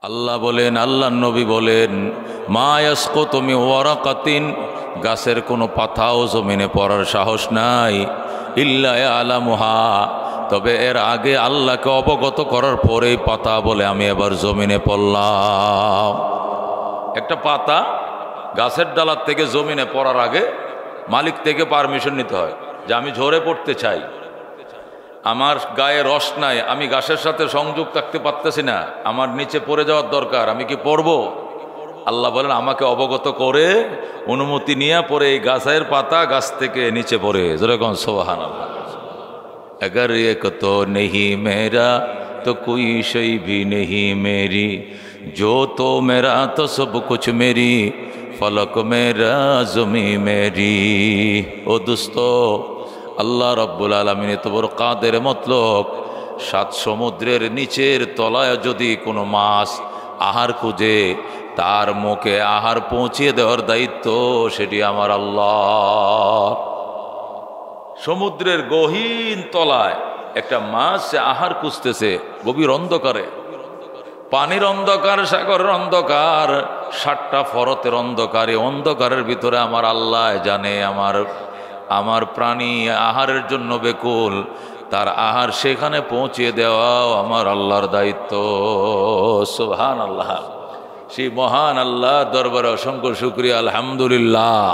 আল্লাহ বলেন, আল্লাহ নবী বলেন, মা ইয়াসকুতু মিন ওয়ারাকাতিন, গাছের কোনো পাতাও জমিনে পড়ার সাহস নাই, ইল্লা ইয়ালামুহা, তবে এর আগে আল্লাহকে অবগত করার পরেই পাতা বলে আমি এবার জমিনে পড়লাম। একটা পাতা গাছের ডালার থেকে জমিনে পড়ার আগে মালিক থেকে পারমিশন নিতে হয় যে আমি ঝরে পড়তে চাই, আমার গায়ে রস নাই, আমি গাছের সাথে সংযোগ থাকতে পারতেছি না, আমার নিচে পড়ে যাওয়ার দরকার, আমি কি পড়বো? আল্লাহ বলেন আমাকে অবগত করে অনুমতি নিয়ে পরে এই গাছের পাতা গাছ থেকে নিচে পড়ে। যেরকম সুবহানাল্লাহ। अगर एक तो नहीं मेरा तो कोई शई भी नहीं मेरी, जो तो मेरा तो सब कुछ मेरी, फलक मेरा ज़मी मेरी। ও দোস্ত, আল্লাহ রব্বুল আলামিন এত বড় কাদের মতলব, সাত সমুদ্রের নিচের তলায় যদি কোনো মাছ আহার খুঁজে তার মুখে আহার পৌঁছিয়ে দেওয়ার দায়িত্ব সেটি আমার আল্লাহ। সমুদ্রের গহীন তলায় একটা মাছ আহার খুঁজতেছে, গভীর অন্ধকারে, পানির অন্ধকার, সাগরের অন্ধকার, 7টা ফরতের অন্ধকারে, অন্ধকারের ভিতরে আমার আল্লাহ জানে আমার প্রাণী আহারের জন্য বেকুল, তার আহার সেখানে পৌঁছিয়ে দেওয়াও আমার আল্লাহর দায়িত্ব। সুবহানাল্লাহ। সেই মহান আল্লাহ দরবারে অসংখ্য শুকরিয়া, আলহামদুলিল্লাহ।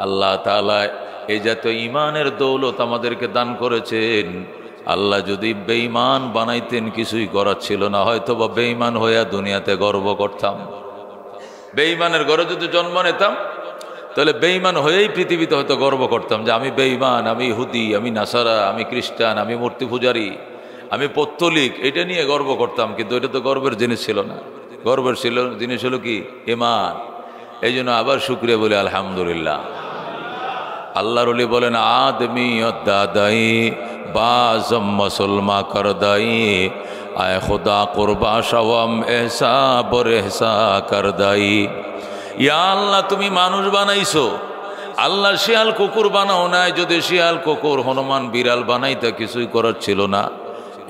আল্লাহ তাআলা এই জাতীয় ইমানের দৌলত আমাদেরকে দান করেছেন। আল্লাহ যদি বেঈমান বানাইতেন কিছুই করার ছিল না, হয়তো বা বেঈমান হইয়া দুনিয়াতে গর্ব করতাম। বেঈমানের ঘরে যদি জন্ম নিতাম তাহলে বেঈমান হয়েই পৃথিবীতে হয়তো গর্ব করতাম যে আমি বেঈমান, আমি ইহুদি, আমি নাসারা, আমি খ্রিস্টান, আমি মূর্তি পূজারী, আমি পৌত্তলিক, এটা নিয়ে গর্ব করতাম। কিন্তু এটা তো গর্বের জিনিস ছিল না। গর্বের জিনিস হলো কি? ঈমান। এই জন্য আবার শুকরিয়া বলি আলহামদুলিল্লাহ। আল্লাহর ওলি বলেন, আদমি দাদাই বাজম মুসলমান করদাই, আয় খুদা কুরবা শাওয়াম এহসা বর এহসা করদাই। ইয়া আল্লাহ, তুমি মানুষ বানাইছো, আল্লাহ শিয়াল কুকুর বানাও নাই। যদি শিয়াল কুকুর হনুমান বিড়াল বানাইতে কিছুই করার ছিল না।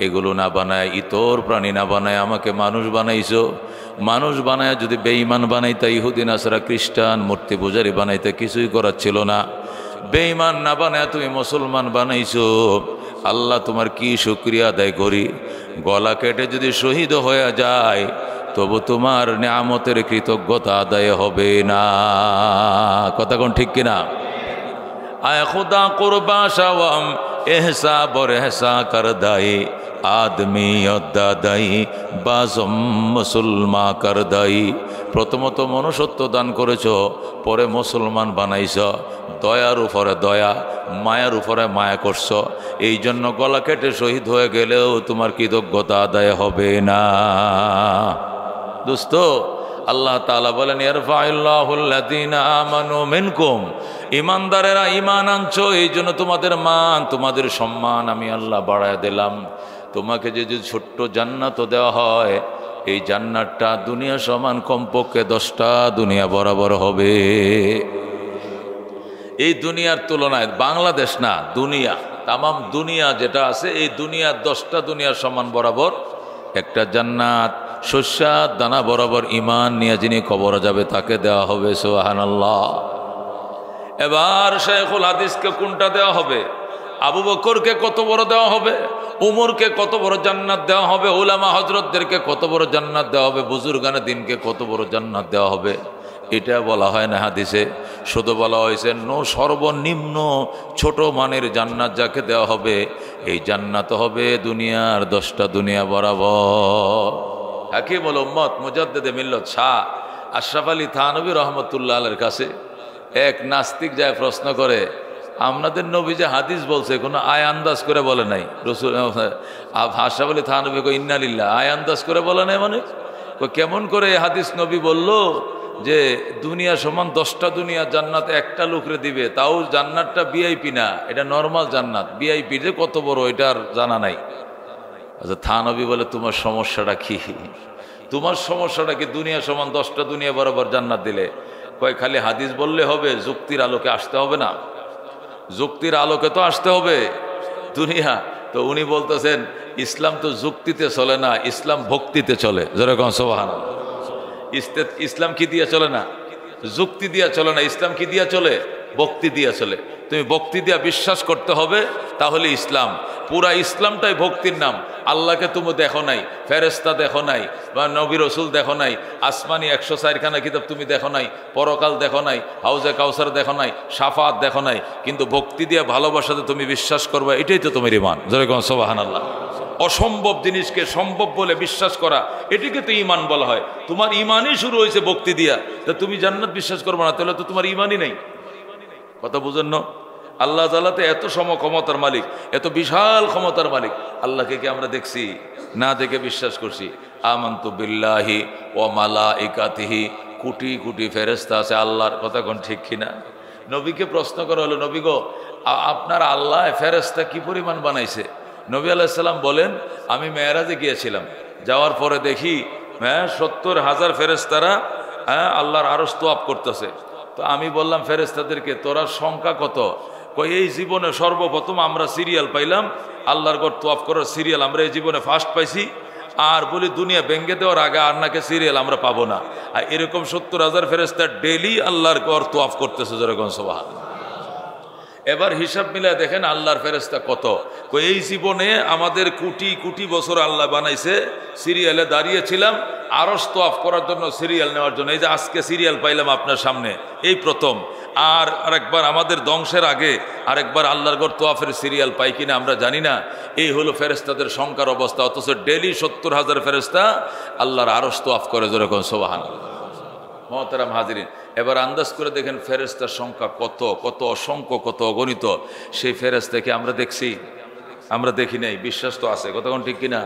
এগুলো না বানায়, ইতর প্রাণী না বানায় আমাকে মানুষ বানাইছো। মানুষ বানায় যদি বেঈমান বানাইতে, ইহুদি নাসারা খ্রিস্টান মূর্তি পূজারী বানাইতে কিছুই করার ছিল না। বেঈমান না বানায় তুমি মুসলমান বানাইছো। আল্লাহ তোমার কি শুকরিয়া আদায় করি। গলা কেটে যদি শহীদ হয়ে যায় তবু তোমার নিয়ামতের কৃতজ্ঞতা আদায় হবে না। কথা কোন ঠিক কিনা? আয় খুদা কুরবা শাওয়াম এহসা বর এহসা করদাই, আদমি দাদাই বাজম মুসলমান করদাই। প্রথমত মনুষ্যত্ব দান করেছ, পরে মুসলমান বানাইছ, দয়ার উপরে দয়া, মায়ার উপরে মায়া করছ। এই জন্য গলা কেটে শহীদ হয়ে গেলেও তোমার কৃতজ্ঞতা আদায় হবে না। দোস্ত, আল্লাহ তাআলা বলেন, ইয়ারফাউল্লাহুল্লাযীনা আমানু মিনকুম, ঈমানদারেরা ঈমান আনছো, এই জন্য তোমাদের মান, তোমাদের সম্মান আমি আল্লাহ বাড়ায় দিলাম। তোমাকে যদি ছোট্ট জান্নাতও দেওয়া হয়, এই জান্নাতটা দুনিয়া সমান, কমপক্ষে 10টা দুনিয়া বরাবর হবে। এই দুনিয়ার তুলনায় বাংলাদেশ না, দুনিয়া, তামাম দুনিয়া যেটা আছে, এই দুনিয়ার 10টা দুনিয়ার সমান বরাবর একটা জান্নাত। শস্যার দানা বরাবর ঈমান নিয়ে যিনি কবরে যাবে তাকে দেওয়া হবে। সুবহানাল্লাহ। এবার শাইখুল হাদিসকে কোনটা দেওয়া হবে? আবু বকরকে কত বড় দেওয়া হবে, উমরকে কত বড় জান্নাত দেওয়া হবে, উলামা হযরতদেরকে কত বড় জান্নাত দেওয়া হবে, বুজুর্গানে দিনকে কত বড় জান্নাত দেওয়া হবে, এটা বলা হয় না হাদিসে। শুধু বলা হয়েছে সর্বনিম্ন ছোট মানের জান্নাত যাকে দেওয়া হবে, এই জান্নাত হবে দুনিয়ার 10টা দুনিয়া বরাবর। হাকিমুল উম্মত মুজাদ্দিদে মিল্লাত শাহ আশরাফ আলী থানভী রহমতুল্লাহ আলাইহির কাছে এক নাস্তিক যায় প্রশ্ন করে, আপনাদের নবী যে হাদিস বলছে কোনো আয় আন্দাজ করে বলে নাই। রসুল আশরাফ আলী থানভী কো ইন্না লিল্লাহ, আয় আন্দাজ করে বলে নাই মানে কেমন করে হাদিস নবী বলল যে দুনিয়া সমান 10টা দুনিয়া জান্নাত একটা লোকরে দিবে, তাও জান্নাতটা ভিআইপি না, এটা নর্মাল জান্নাত। ভিআইপি যে কত বড় এটা আর জানা নাই। আচ্ছা, থানভী বলে তোমার সমস্যাটা কি? তোমার সমস্যাটা কি? দুনিয়া সমান 10টা দুনিয়া বরাবর জান্নাত দিলে? কয় খালি হাদিস বললে হবে? যুক্তির আলোকে আসতে হবে না? যুক্তির আলোকে তো আসতে হবে। দুনিয়া তো উনি বলতেছেন ইসলাম তো যুক্তিতে চলে না, ইসলাম ভক্তিতে চলে। যেরকম সুবহানাল্লাহ। ইসলাম কি দিয়ে চলে না? যুক্তি দিয়া চলে না। ইসলাম কি দিয়া চলে? ভক্তি দিয়া চলে। তুমি ভক্তি দিয়া বিশ্বাস করতে হবে, তাহলে ইসলাম। পুরা ইসলামটাই ভক্তির নাম। আল্লাহকে তুমি দেখো নাই, ফেরেশতা দেখো নাই, বা নবী রসুল দেখো নাই, আসমানি 104খানা কিতাব তুমি দেখো নাই, পরকাল দেখো নাই, হাউজে কাউসার দেখো নাই, শাফাত দেখো নাই, কিন্তু ভক্তি দিয়া ভালোবাসাতে তুমি বিশ্বাস করবে, এটাই তো তোমার ঈমান। যেরকম সুবহানাল্লাহ। অসম্ভব জিনিসকে সম্ভব বলে বিশ্বাস করা, এটিকে তো ঈমান বলা হয়। তোমার ঈমানই শুরু হয়েছে ভক্তি দিয়া, তা তুমি জান্নাত বিশ্বাস করবে না, তাহলে তো তোমার ঈমানই নেই। কথা বুঝেন না? আল্লাহ তাআলা তো এত ক্ষমতার মালিক, এত বিশাল ক্ষমতার মালিক। আল্লাহকে কি আমরা দেখছি? না দেখে বিশ্বাস করছি। আমানতু বিল্লাহি ওয়া মালাইকাতিহি, কোটি কোটি ফেরেশতা আছে আল্লাহর। কথা কোন ঠিক কিনা? নবীকে প্রশ্ন করা হলো, নবী গো, আপনার আল্লাহ ফেরেশতা কি পরিমাণ বানাইছে? নবী আলাইহিস সালাম বলেন, আমি মেরাজে গিয়েছিলাম, যাওয়ার পরে দেখি 70,000 ফেরেশতারা আল্লাহর আরশ তোয়াফ করতেছে। তো আমি বললাম ফেরেশতাদেরকে, তোরা সংখ্যা কত? কই, এই জীবনে সর্বপ্রথম আমরা সিরিয়াল পাইলাম, আল্লাহর ঘর তোয়াফ করার সিরিয়াল আমরা এই জীবনে ফার্স্ট পাইছি। আর বলি দুনিয়া ভেঙ্গে দেওয়ার আগে আর নাকি সিরিয়াল আমরা পাবো না। আর এরকম 70,000 ফেরেশতা ডেইলি আল্লাহর ঘর তোয়াফ করতেছে। যেরকম সুবহানাল্লাহ। এবার হিসাব মিলায় দেখেন আল্লাহর ফেরেশতা কত। এই জীবনে আমাদের কোটি কোটি বছর আল্লাহ বানাইছে, সিরিয়ালে দাঁড়িয়েছিলাম আরশ তোয়াফ করার জন্য, সিরিয়াল নেওয়ার জন্য। এই যে আজকে সিরিয়াল পাইলাম আপনার সামনে, এই প্রথম। আর আরেকবার আমাদের ধ্বংসের আগে আরেকবার আল্লাহর ঘর তোয়াফের সিরিয়াল পাই কিনা আমরা জানি না। এই হলো ফেরেশতাদের সংখ্যার অবস্থা। অথচ ডেইলি 70,000 ফেরেশতা আল্লাহর আরশ তোয়াফ করে। যেরকম সুবহানাল্লাহ। মুহতারাম হাজিরিন, এবার আন্দাজ করে দেখেন ফেরেশতার সংখ্যা কত, কত অসংখ্য, কত অগণিত। সেই ফেরেশতাকে আমরা দেখছি? আমরা দেখি নাই। বিশ্বাস তো আছে, কতক্ষণ ঠিক কিনা?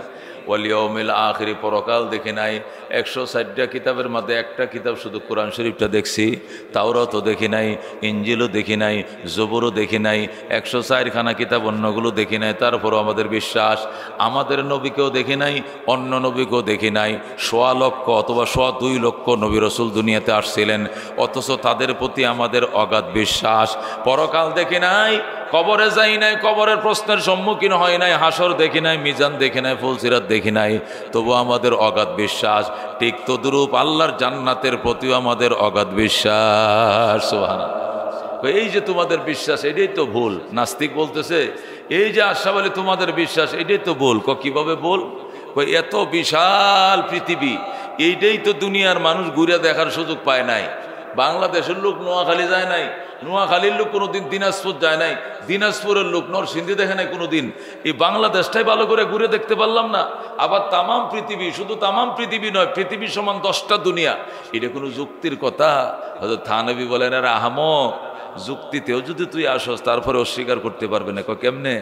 ওয়াল ইয়াউমিল আখিরি, পরকাল দেখি নাই। 160টা কিতাবের মধ্যে একটা কিতাব শুধু কোরআন শরীফটা দেখছি। তাওরাতও দেখি নাই, ইঞ্জিলও দেখি নাই, জবুরও দেখি নাই, 104খানা কিতাব অন্যগুলো দেখি নাই। তারপরও আমাদের বিশ্বাস, আমাদের নবীকেও দেখি নাই, অন্য নবীকেও দেখি নাই। 1.25 লক্ষ অথবা 2.25 লক্ষ নবী রসুল দুনিয়াতে আসছিলেন, অথচ তাদের প্রতি আমাদের অগাধ বিশ্বাস। পরকাল দেখি নাই, কবরে যাই নাই, কবরের প্রশ্নের সম্মুখীন হয় নাই, হাসর দেখি নাই, মিজান দেখি নাই, ফুলসিরাত দেখি নাই, তবু আমাদের অগাধ বিশ্বাস। ঠিক তদ্রূপ আল্লাহর জান্নাতের প্রতিও আমাদের অগাধ বিশ্বাস। সুবহানাল্লাহ। এই যে তোমাদের বিশ্বাস, এটাই তো ভুল। নাস্তিক বলতেছে, এই যে আশরাফ আলী তোমাদের বিশ্বাস, এটাই তো ভুল। কিভাবে ভুল? এত বিশাল পৃথিবী, এইটাই তো দুনিয়ার মানুষ ঘুরে দেখার সুযোগ পায় নাই। বাংলাদেশের লোক নোয়াখালী যায় নাই, নোয়াখালীর লোক কোনোদিন দিনাজপুর যায় নাই, দিনাজপুরের লোক নরসিংদী দেখে নাই কোনোদিন। এই বাংলাদেশটাই ভালো করে ঘুরে দেখতে পারলাম না। আবার তামাম পৃথিবী, শুধু তামাম পৃথিবী নয়, পৃথিবী সমান 10টা দুনিয়া। এটা কোনো যুক্তির কথা? হযরত থানবী বলেন, আর আহমক, যুক্তিতেও যদি তুই আসস তারপরে অস্বীকার করতে পারবে না। কেমনে?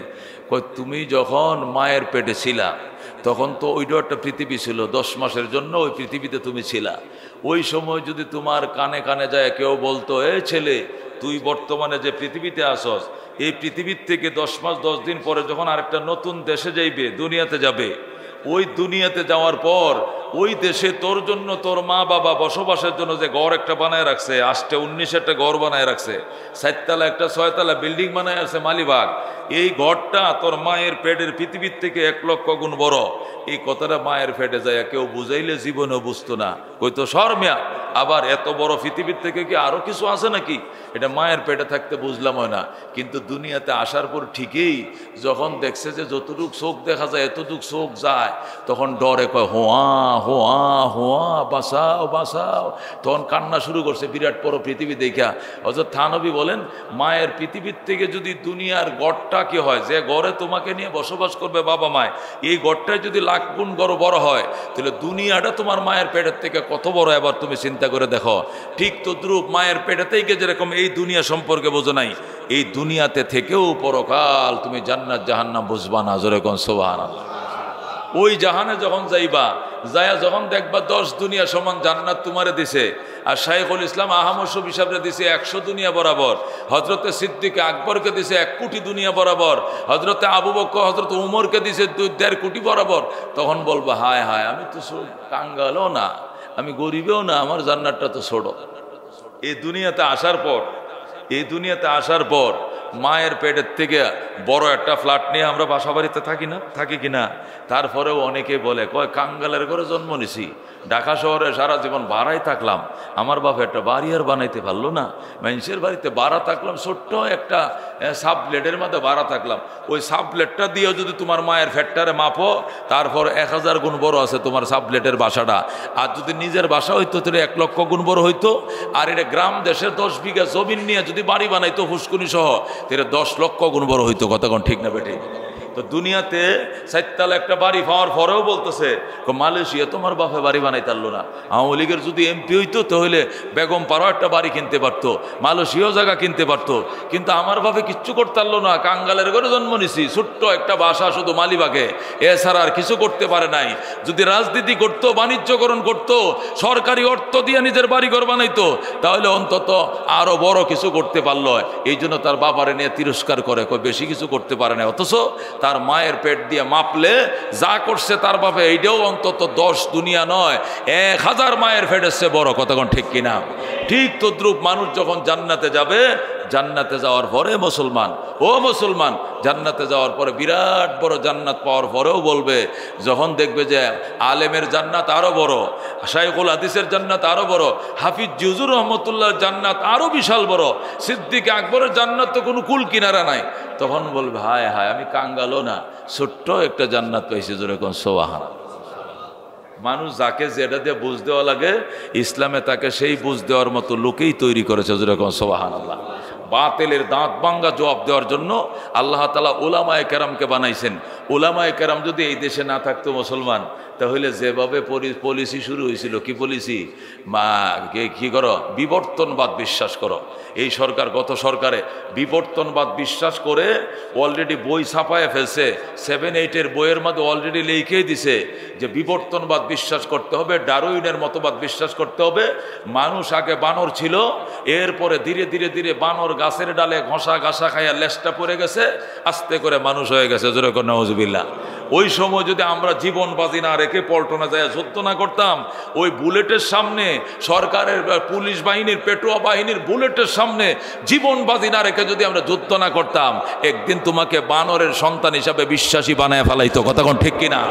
তুমি যখন মায়ের পেটে ছিলা তখন তো ওইটাও একটা পৃথিবী ছিল, 10 মাসের জন্য ওই পৃথিবীতে তুমি ছিলা। ওই সময় যদি তোমার কানে কানে যায় কেউ বলতো, এ ছেলে, তুই বর্তমানে যে পৃথিবীতে আসস, এই পৃথিবীর থেকে 10 মাস 10 দিন পরে যখন আরেকটা নতুন দেশে যাইবে, দুনিয়াতে যাবে, ওই দুনিয়াতে যাওয়ার পর ওই দেশে তোর জন্য তোর মা বাবা বসবাসের জন্য যে ঘর একটা বানায় রাখছে, 8-19 একটা ঘর বানায় রাখছে, 4 তলা একটা 6 তলা বিল্ডিং বানায় আছে মালিবাগ, এই ঘরটা তোর মায়ের পেটের পৃথিবীর থেকে 1 লক্ষ গুণ বড়। এই কথাটা মায়ের পেটে যায় কেউ বুঝাইলে জীবনেও বুঝতো না, কইতো শর্মিয়া, আবার এত বড় পৃথিবীর থেকে কি আরো কিছু আছে নাকি? এটা মায়ের পেটে থাকতে বুঝলাম না। কিন্তু দুনিয়াতে আসার পর ঠিকই যখন দেখছে যে যতটুক চোখ দেখা যায় এতটুক চোখ যায়, তখন ডরে কয়, হোয়া হোয়া হোয়া, বাঁচাও বাঁচাও। তখন কান্না শুরু করছে বিরাট বড় পৃথিবী দেখা। হযরত থানবী বলেন, মায়ের পৃথিবীর থেকে যদি দুনিয়ার গড়টা কি হয়, যে গড়ে তোমাকে নিয়ে বসবাস করবে বাবা মায়, এই গড়টাই যদি 1,00,000 গুণ বড় হয়, তাহলে দুনিয়াটা তোমার মায়ের পেটের থেকে কত বড়, এবার তুমি চিন্তা করে দেখো। ঠিক তদ্রূপ মায়ের পেটে থেকে যেরকম এই দুনিয়া সম্পর্কে বোঝো নাই, এই দুনিয়াতে থেকেও পরকাল তুমি জান্নাত জাহান্নাম বুঝবা না। যেরকম সুবহানাল্লাহ। ওই জাহানে যখন যাইবা, যায়া যখন দেখবা 10 দুনিয়া সমান জান্নাত তোমারে দিছে, আর শাইখুল ইসলাম আহমদ শফী সাহেবরে দিছে 100 দুনিয়া বরাবর, হযরতে সিদ্দিক আকবরকে দিছে 1 কোটি দুনিয়া বরাবর, হযরতে আবু বকর হযরত উমরকে দিছে 1.5 কোটি বরাবর, তখন বলবা, হায় হায়, আমি তো কাঙ্গালও না, আমি গরিবেও না, আমার জান্নাতটা তো ছোট। এই দুনিয়াতে আসার পর মায়ের পেটের থেকে বড় একটা ফ্ল্যাট নিয়ে আমরা বাসা বাড়িতে থাকি কিনা। তারপরেও অনেকে বলে কয় কাঙ্গালের ঘরে জন্ম নিছি, ঢাকা শহরে সারা জীবন ভাড়াই থাকলাম, আমার বাবা একটা বাড়ি আর বানাইতে পারলো না। মানুষের বাড়িতে ভাড়া থাকলাম, ছোট্ট একটা সাবপ্লেটের মধ্যে ভাড়া থাকলাম, ওই সাবপ্লেটটা দিয়েও যদি তোমার মায়ের ফ্যাটটারে মাপো, তারপর 1000 গুণ বড় আছে তোমার সাবপ্লেটের বাসাটা। আর যদি নিজের বাসা হইতো তাহলে 1 লক্ষ গুণ বড় হইতো। আর এটা গ্রাম দেশের 10 বিঘা জমিন নিয়ে যদি বাড়ি বানাইতো ফুসকুনি সহ, তাহলে 10 লক্ষ গুণ বড় হইতো। কতক্ষণ ঠিক না বেটে? তো দুনিয়াতে 4 তলা একটা বাড়ি পাওয়ার পরেও বলতেছে মালয়েশিয়া তোমার বাপে বাড়ি বানাইতে পারলো না। আওয়ামী লীগের যদি এমপি হইতো তাহলে বেগম পাড়াও একটা বাড়ি কিনতে পারতো, মালয়েশিয়াও জায়গা কিনতে পারতো, কিন্তু আমার বাপে কিচ্ছু করতে পারলো না। কাঙ্গালের ঘরে জন্ম নিছি, ছোট্ট একটা বাসা শুধু মালিবাগে, এছাড়া আর কিছু করতে পারে নাই। যদি রাজনীতি করতো, বাণিজ্যকরণ করতো, সরকারি অর্থ দিয়ে নিজের বাড়িঘর বানাইতো, তাহলে অন্তত আরো বড় কিছু করতে পারলো। এই জন্য তার বাবারে নিয়ে তিরস্কার করে, বেশি কিছু করতে পারে না। অথচ তার মায়ের পেট দিয়ে মাপলে যা করছে তার বাপে, এইটাও অন্তত 10 দুনিয়া নয় 1000 মায়ের পেটের চেয়ে বড়। কতক্ষণ ঠিক কিনা? ঠিক তদ্রুপ মানুষ যখন জান্নাতে যাবে, জান্নাতে যাওয়ার পরে মুসলমান জান্নাতে যাওয়ার পরে বিরাট বড় জান্নাত পাওয়ার পরেও বলবে, যখন দেখবে যে আলেমের জান্নাত আরো বড়, শাইখুল হাদিসের জান্নাত আরো বড়, হাফিজ জিউজুর রহমতুল্লাহর জান্নাত আরো বিশাল বড়, সিদ্দিক আকবরের জান্নাত তো কোনো কুল কিনারা নাই, তখন বলবে হায় হায় আমি কাঙ্গালও না, ছোট্ট একটা জান্নাত পাইছি। জোরে কোন সুবহানাল্লাহ। মানুষ যাকে যেটা দিয়ে বুঝ দেওয়া লাগে, ইসলামে তাকে সেই বুঝ দেওয়ার মতো লোকেই তৈরি করেছে। জোরে কোন সুবহানাল্লাহ। বাতিলের দাঁত ভাঙ্গা জবাব দেওয়ার জন্য আল্লাহ তাআলা উলামায়ে কেরামকে বানাইছেন। উলামায়ে কেরাম যদি এই দেশে না থাকতো মুসলমান, তাহলে যেভাবে পলিসি শুরু হয়েছিল, কি পলিসি? কি করো? বিবর্তনবাদ বিশ্বাস করো। এই সরকার, গত সরকারে বিবর্তনবাদ বিশ্বাস করে অলরেডি বই ছাপায় ফেলছে। 7-8 বইয়ের মধ্যে অলরেডি লিখেই দিছে যে বিবর্তনবাদ বিশ্বাস করতে হবে, ডারউইনের মতবাদ বিশ্বাস করতে হবে। মানুষ আগে বানর ছিল, এরপরে ধীরে ধীরে ধীরে বানর গাছের ডালে ঘষা খাইয়া লেজটা পড়ে গেছে, আস্তে করে মানুষ হয়ে গেছে। জোরে করে নাউজুবিল্লাহ। ওই সময় যদি আমরা জীবন বাজি না রেখে পল্টনে যায় যুদ্ধ না করতাম, ওই বুলেটের সামনে সরকারের পুলিশ বাহিনীর, পেটুয়া বাহিনীর বুলেটের সামনে জীবন বাজি না রেখে যদি আমরা যুদ্ধ না করতাম, একদিন তোমাকে বানরের সন্তান হিসাবে বিশ্বাসী বানায় ফেলাইতো। কতক্ষণ ঠিক কিনা?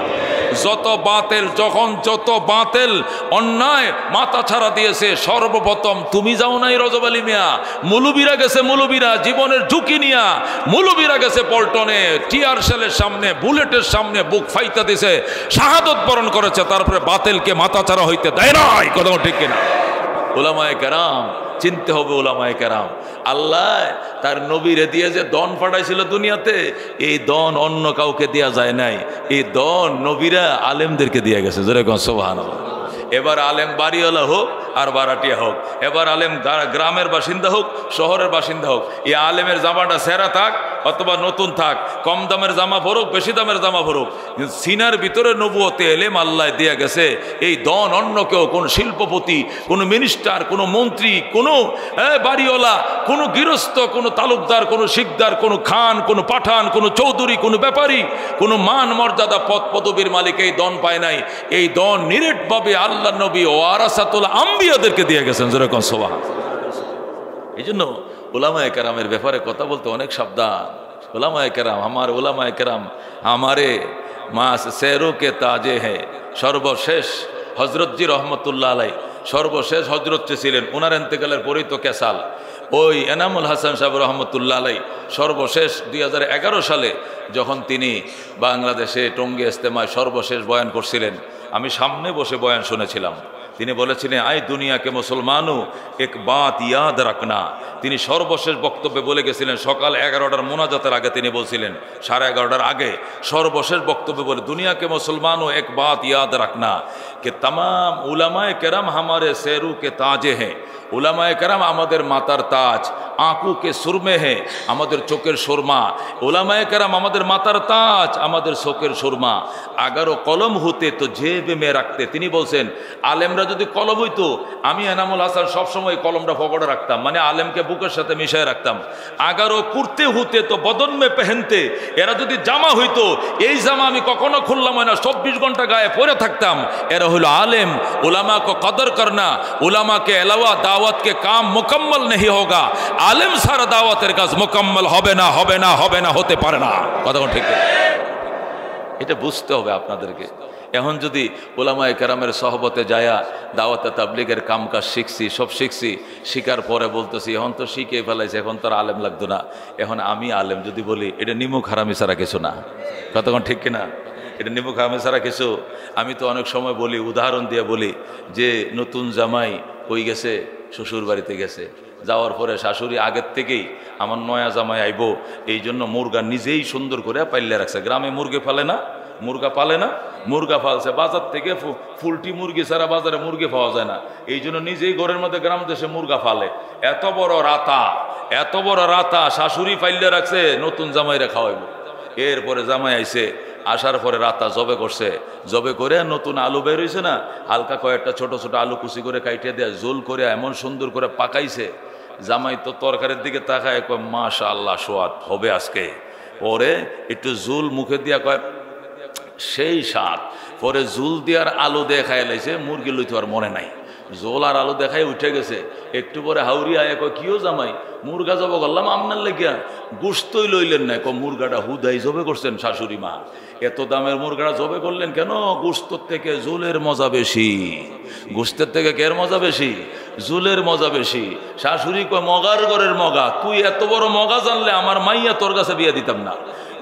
যত বাতেল অন্যায় মাথা ছাড়া দিয়েছে, সর্বপ্রথম তুমি যাও নাই রজব আলী মিয়া, মুলুবিরা গেছে, মুলুবিরা জীবনের ঝুঁকি নিয়া মুলুবিরা গেছে পল্টনে, টিয়ার সেলের সামনে, বুলেটের সামনে বুক ফাইতা দিছে, শাহাদত বরণ করেছে, তারপরে বাতিলকে মাথা ছাড়া হইতে দেয় নাই। কতক্ষণ ঠিক কিনা? উলামায়ে কেরাম চিনতে হবে। উলামায়ে কেরাম আল্লাহ তার নবীরে দিয়ে যে দন পাঠাইছিল দুনিয়াতে, এই দন অন্য কাউকে দেয়া যায় নাই, এই দন নবীরা আলেমদেরকে দিয়ে গেছে। জোরে কোন সুবহানাল্লাহ। এবার আলেম বাড়িওয়ালা হোক আর বারাটিয়া হোক, এবার আলেম গ্রামের বাসিন্দা হোক, শহরের বাসিন্দা হোক, এই আলেমের জামাটা সেরা থাক অথবা নতুন থাক, কম দামের জামা পরুক, বেশি দামের জামা পরুক, সিনার ভিতরে নবুয়তে এলেম আল্লাহ দিয়ে গেছে। এই দন অন্য কেউ, কোন শিল্পপতি, কোন মিনিস্টার, কোন মন্ত্রী, কোন বাড়িওয়ালা, কোন গৃহস্থ, কোন তালুকদার, কোন শিকদার, কোন খান, কোন পাঠান, কোন চৌধুরী, কোন ব্যাপারী, কোন মান মর্যাদা পদ পদবীর মালিক এই দন পায় নাই। এই দন নিরেট ভাবে আল্লাহ নবী ওয়ারাসাতুল আম্বিয়াদেরকে দিয়ে গেছেন। যেরকম সুবহানাল্লাহ। এই জন্য উলামায়ে কেরামের ব্যাপারে কথা বলতে অনেক সাবধান। উলামায়ে কেরাম উলামায়ে কেরাম আমারে মাস সেরো কে তাজে হ্যাঁ। সর্বশেষ হজরতজি রহমতুল্লাহ আলাই সর্বশেষ হজরত ছিলেন, ওনার ইন্তেকালের পরেই তো কেসাল। ওই এনামুল হাসান সাহেব রহমতুল্লাহ আলাই সর্বশেষ 2011 সালে যখন তিনি বাংলাদেশে টঙ্গী ইজতেমায় সর্বশেষ বয়ান করছিলেন, আমি সামনে বসে বয়ান শুনেছিলাম। তিনি বলেছিলেন, আই দুনিয়াকে মুসলমানু এক বাত ইয়াদ রাখনা। তিনি সর্বশেষ বক্তব্যে বলে গেছিলেন, সকাল 11টার মোনাজাতের আগে তিনি বলছিলেন, 11:30 আগে সর্বশেষ বক্তব্যে বলে, দুনিয়াকে মুসলমানু এক বাত ইয়াদ রাখনা কে तमाम উলামায়ে কেরাম हमारे सेरू के ताजे हैं। উলামায়ে কেরাম আমাদের মাতার তাজ, आंखों के सुरमे हैं, আমাদের চোখের সুরমা। উলামায়ে কেরাম আমাদের মাতার তাজ, আমাদের চোখের সুরমা। আগারও কলম হতে তো জেবে মে রাখতে। তিনি বলছেন, আলেমরা যদি কলম হইতো, আমি এনামুল হাসান সবসময় কলমটা পকেটে রাখতাম, মানে আলেমকে বুকের সাথে মিশায় রাখতাম। আগারও কুর্তে হতে তো বদন মে পেহেনতে। এরা যদি জামা হইতো, এই জামা আমি কখনো খুললাম না, 24 ঘন্টা গায়ে পরে থাকতাম। এরা হলো आलिम। उलमा को कदर करना, उलमा के अलावा दावत के काम मुकम्मल नहीं होगा। আলেম ছাড়া দাওয়াতের কাজ মোকাম্মল হবে না, হবে না, হবে না, হতে পারে না। কথা ঠিক, এটা বুঝতে হবে আপনাদেরকে। এখন যদি ওলামায়ে কেরামের সহবতে যায়া দাওয়াতে তাবলীগের কামকাজ শিখছি, সব শিখছি, শিখার পরে বলতেছি এখন তো শিখে ফেলাইছে, এখন তো আর আলেম লাগতো না, এখন আমি আলেম যদি বলি, এটা নিমুখ হারামি ছাড়া কিছু না। কতক্ষণ ঠিক কিনা? এটা নিমুখ হারামি ছাড়া কিছু। আমি তো অনেক সময় বলি, উদাহরণ দিয়ে বলি যে নতুন জামাই কই গেছে, শ্বশুর বাড়িতে গেছে, যাওয়ার পরে শাশুড়ি আগের থেকেই আমার নয়া জামাই আইব এই জন্য মুরগা নিজেই সুন্দর করে পাইলে রাখছে। গ্রামে মুরগি পালে না, মুরগা পালে না, মুরগা পালছে বাজার থেকে, ফুলটি মুরগি ছাড়া বাজারে মুরগি পাওয়া যায় না, এই জন্য নিজেই ঘরের মধ্যে গ্রাম দেশে মুরগা পালে। এত বড় রাতা, এত বড় রাতা শাশুড়ি পাইলে রাখছে, নতুন জামাইরা খাওয়াইব। এরপরে জামাই আইছে, আসার পরে রাতা জবে করছে, জবে করে নতুন আলু বের হয়েছে না, হালকা কয়েকটা ছোট ছোট আলু কুচি করে কাইটে দেয়া, জোল করে এমন সুন্দর করে পাকাইছে। জামাই তো তরকারির দিকে তাকায়, কয় মাশাআল্লাহ সোয়াদ হবে আজকে। পরে একটু জুল মুখে দিয়া কয় সেই স্বাদ। পরে জুল দিয়ার আলু দেখায় লাইছে, মুরগি লইতে আর মনে নাই, জোল আর আলু দেখায় উঠে গেছে। একটু পরে হাউরি আয় কয় কিও জামাই মুরগা জব করলাম আপনার লেগিয়া, গুস্তই লইলেন না। মুরগাটা হুদাই জবে করছেন শাশুড়ি মা, এত দামের মুরগাটা জবে করলেন কেন? গুস্তর থেকে জুলের মজা বেশি। গুস্তের থেকে কের মজা বেশি? জুলের মজা বেশি। শাশুড়ি কয় মগার ঘরের মগা, তুই এত বড় মগা জানলে আমার মাইয়া তোর কাছে বিয়ে দিতাম না।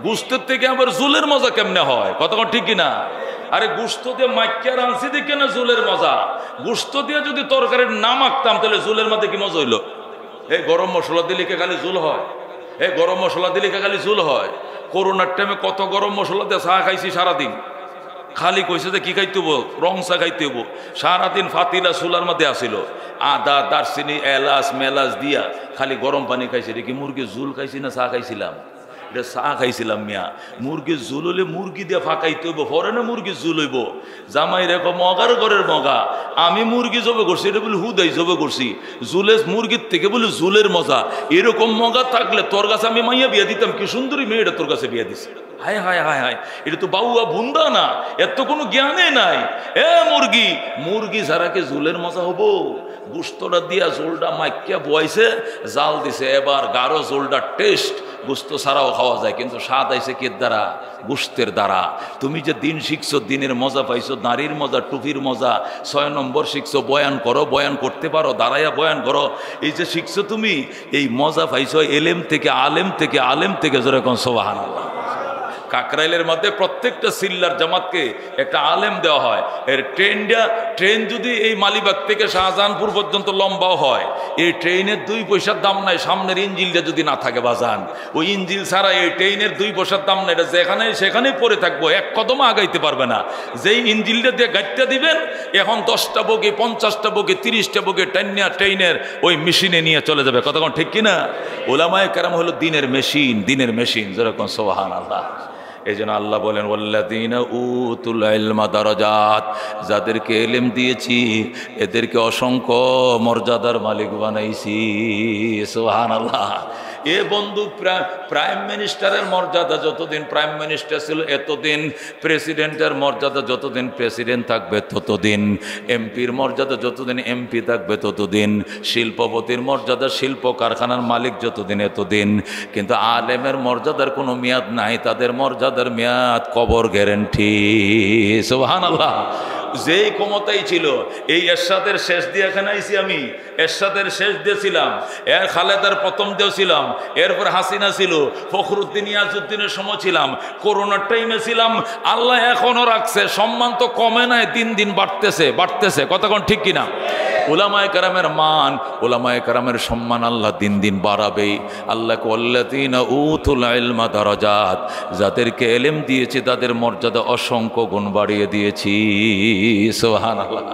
গুস্তের থেকে আবার জুলের মজা কেমনে হয়? কতক্ষণ ঠিক কিনা? আরে গুস্ত দিয়ে মাইকা রাঁধছি দেখে না জুলের মজা, গুস্ত দিয়ে যদি তরকারির না মাখতাম তাহলে জুলের মধ্যে কি মজা হইলো? এই গরম মশলা দিলে কে খালি জুল হয়? এই গরম মশলা দিলে কে খালি জুল হয়? করোনার টাইমে কত গরম মশলা দিয়ে চা খাইছি সারাদিন, খালি কইছে যে কি খাইতে হবো, রং চা খাইতে হবো। সারাদিন ফাতিলা চুলার মধ্যে আসিল, আদা দারচিনি এলাচ মেলাচ দিয়া খালি গরম পানি খাইছি। দেখি মুরগির জুল খাইছি না চা খাইছিলাম? এটা চা খাইছিলাম মিয়া। মুরগির জুল হলে মুরগি দিয়ে ফাঁকাইতে হইব, পরে না মুরগির জুল হইব। জামাই রেখো মগার ঘরের মগা, আমি মুরগি জবে করছি, এটা বলে হুদাই জবে করছি, জুলের মুরগির থেকে বলে জুলের মজা। এরকম মগা থাকলে তোর কাছে আমি মাইয়া বিয়া দিতাম, কি সুন্দরী মেয়েটা তোর কাছে বিয়া দিছে। হায় হায় হায় হায়, এটা তো বাউয়া বুন্দা না, এত কোনো জ্ঞানে নাই। এ মুরগি, মুরগি ছাড়াকে জুলের মজা হবো? গুস্তটা দিয়া জোলটা মাইকিয়া বয়াইছে, জাল দিছে, এবার গাঢ় জোলটা টেস্ট। গুস্ত ছাড়াও খাওয়া যায়, কিন্তু স্বাদ আইছে কে দ্বারা? গুস্তের দ্বারা। তুমি যে দিন শিখছো, দিনের মজা পাইছো, নারীর মজা, টুপির মজা। 6 নম্বর শিখছো, বয়ান করো, বয়ান করতে পারো, দাঁড়াইয়া বয়ান করো। এই যে শিখছো তুমি, এই মজা পাইছো এলেম থেকে, আলেম থেকে, আলেম থেকে। যেরকম সুবহানাল্লাহ। কাকরাইলের মধ্যে প্রত্যেকটা সিল্লার জামাতকে একটা আলেম দেওয়া হয়। এর ট্রেন যদি এই মালিবাগ থেকে শাহজাহানপুর পর্যন্ত লম্বাও হয়, এই ট্রেনের 2 পয়সার দাম নাই সামনের ইঞ্জিলটা যদি না থাকে বাজান। ওই ইঞ্জিল ছাড়া এই ট্রেনের 2 পয়সার দাম নাই, এটা যেখানে সেখানেই পড়ে থাকবো, এক কদমে আগাইতে পারবে না। যেই ইঞ্জিলটা দিয়ে গাড়িটা দিবেন, এখন 10টা বগি, 50টা বগি, 30টা বগি ট্রেনের ওই মেশিনে নিয়ে চলে যাবে। কতক্ষণ ঠিক কিনা? ওলামায়ে কেরাম হলো দিনের মেশিন, দিনের মেশিন। যেরকম সুবহানাল্লাহ। এই জন্য আল্লাহ বলেন ওয়াল্লাযীনা উতুল ইলমা দারাজাত, যাদেরকে ইলম দিয়েছি এদেরকে অসংখ্য মর্যাদার মালিক বানাইছি। সুবহানাল্লাহ। এ বন্ধু, প্রাইম মিনিস্টারের মর্যাদা যতদিন প্রাইম মিনিস্টার ছিল এতদিন, প্রেসিডেন্টের মর্যাদা যতদিন প্রেসিডেন্ট থাকবে ততদিন, এমপির মর্যাদা যতদিন এমপি থাকবে ততদিন, শিল্পপতির মর্যাদা, শিল্প কারখানার মালিক যতদিন এতদিন। কিন্তু আলেমের মর্যাদার কোনো মেয়াদ নাই, তাদের মর্যাদার মেয়াদ কবর গ্যারেন্টি। সুবহানাল্লাহ। যেই ক্ষমতাই ছিল, এই এরশাদের শেষ দিয়ে এখানে আইছি আমি, এরশাদের শেষ দিয়েছিলাম, খালেদার প্রথম দিয়েছিলাম, এরপর হাসিনা ছিল, ফখরুদ্দিন ইয়াজউদ্দিনের সময় ছিলাম, করোনার টাইমে ছিলাম। আল্লাহ এখনো রাখছে, সম্মান তো কমে নাই, দিন দিন বাড়তেছে বাড়তেছে। কতক্ষণ ঠিক কিনা? উলামায়ে কেরামের মান, উলামায়ে কেরামের সম্মান আল্লাহ দিন দিন বাড়াবেই। আল্লাহ ওয়াল্লাযীনা উতুল ইলমা দারাজাত, যাদেরকে ইলম দিয়েছি তাদের মর্যাদা অসংখ্য গুণ বাড়িয়ে দিয়েছি। সুবহানাল্লাহ।